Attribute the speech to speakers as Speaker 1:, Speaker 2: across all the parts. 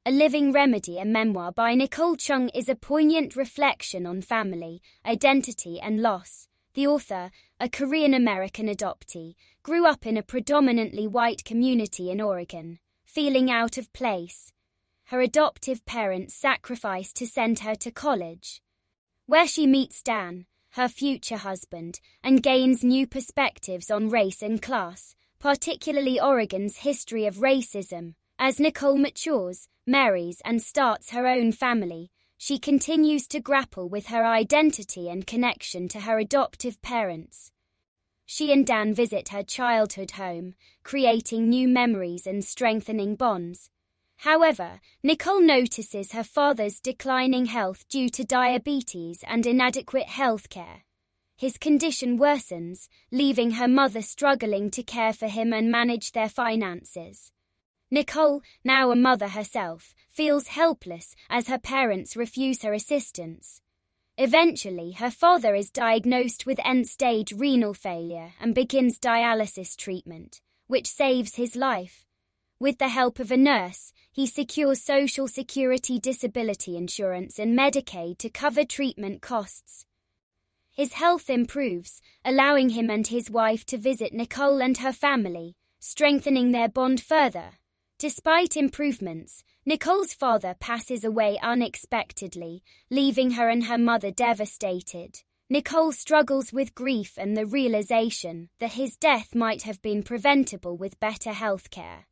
Speaker 1: A Living Remedy, a memoir by Nicole Chung, is a poignant reflection on family, identity and loss. The author, a Korean-American adoptee, grew up in a predominantly white community in Oregon, feeling out of place. Her adoptive parents sacrificed to send her to college, where she meets Dan, her future husband, and gains new perspectives on race and class, particularly Oregon's history of racism. As Nicole matures, marries and starts her own family, she continues to grapple with her identity and connection to her adoptive parents. She and Dan visit her childhood home, creating new memories and strengthening bonds. However, Nicole notices her father's declining health due to diabetes and inadequate health care. His condition worsens, leaving her mother struggling to care for him and manage their finances. Nicole, now a mother herself, feels helpless as her parents refuse her assistance. Eventually, her father is diagnosed with end-stage renal failure and begins dialysis treatment, which saves his life. With the help of a nurse, he secures Social Security disability insurance and Medicaid to cover treatment costs. His health improves, allowing him and his wife to visit Nicole and her family, strengthening their bond further. Despite improvements, Nicole's father passes away unexpectedly, leaving her and her mother devastated. Nicole struggles with grief and the realization that his death might have been preventable with better health care.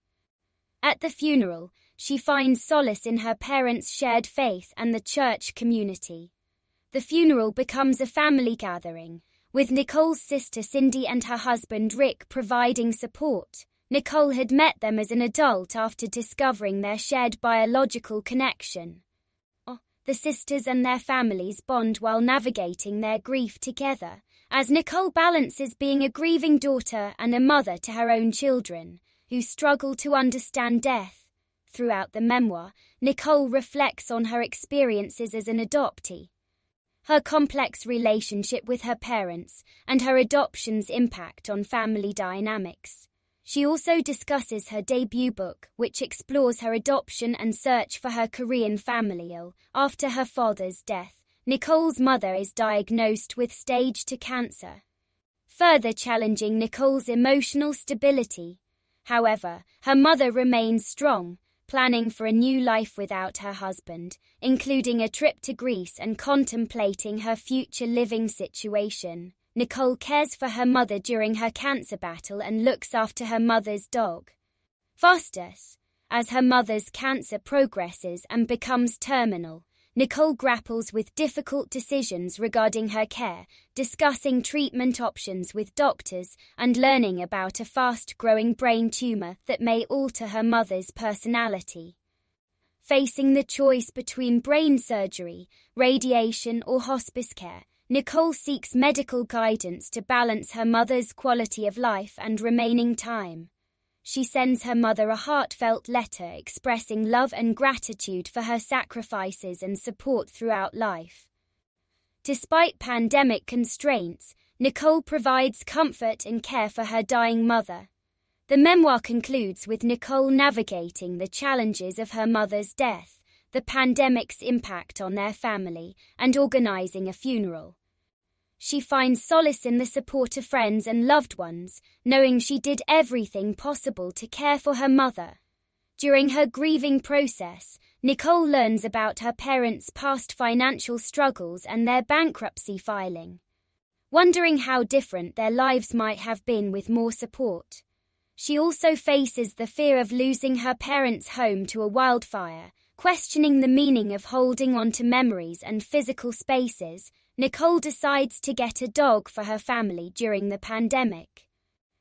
Speaker 1: At the funeral, she finds solace in her parents' shared faith and the church community. The funeral becomes a family gathering, with Nicole's sister Cindy and her husband Rick providing support. Nicole had met them as an adult after discovering their shared biological connection. The sisters and their families bond while navigating their grief together, as Nicole balances being a grieving daughter and a mother to her own children, who struggle to understand death. Throughout the memoir, Nicole reflects on her experiences as an adoptee, her complex relationship with her parents, and her adoption's impact on family dynamics. She also discusses her debut book, which explores her adoption and search for her Korean family. After her father's death, Nicole's mother is diagnosed with stage 2 cancer, further challenging Nicole's emotional stability. However, her mother remains strong, planning for a new life without her husband, including a trip to Greece and contemplating her future living situation. Nicole cares for her mother during her cancer battle and looks after her mother's dog, Faustus. As her mother's cancer progresses and becomes terminal, Nicole grapples with difficult decisions regarding her care, discussing treatment options with doctors and learning about a fast-growing brain tumor that may alter her mother's personality. Facing the choice between brain surgery, radiation or hospice care, Nicole seeks medical guidance to balance her mother's quality of life and remaining time. She sends her mother a heartfelt letter expressing love and gratitude for her sacrifices and support throughout life. Despite pandemic constraints, Nicole provides comfort and care for her dying mother. The memoir concludes with Nicole navigating the challenges of her mother's death, the pandemic's impact on their family, and organizing a funeral. She finds solace in the support of friends and loved ones, knowing she did everything possible to care for her mother. During her grieving process, Nicole learns about her parents' past financial struggles and their bankruptcy filing, wondering how different their lives might have been with more support. She also faces the fear of losing her parents' home to a wildfire, questioning the meaning of holding on to memories and physical spaces. Nicole decides to get a dog for her family during the pandemic,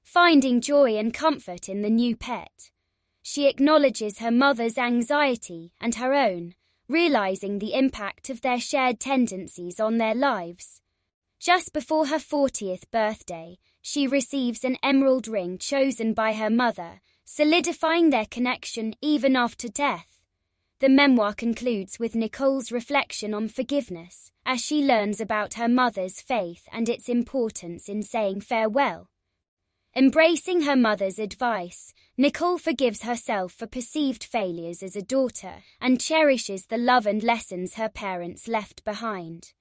Speaker 1: finding joy and comfort in the new pet. She acknowledges her mother's anxiety and her own, realizing the impact of their shared tendencies on their lives. Just before her 40th birthday, she receives an emerald ring chosen by her mother, solidifying their connection even after death. The memoir concludes with Nicole's reflection on forgiveness, as she learns about her mother's faith and its importance in saying farewell. Embracing her mother's advice, Nicole forgives herself for perceived failures as a daughter and cherishes the love and lessons her parents left behind.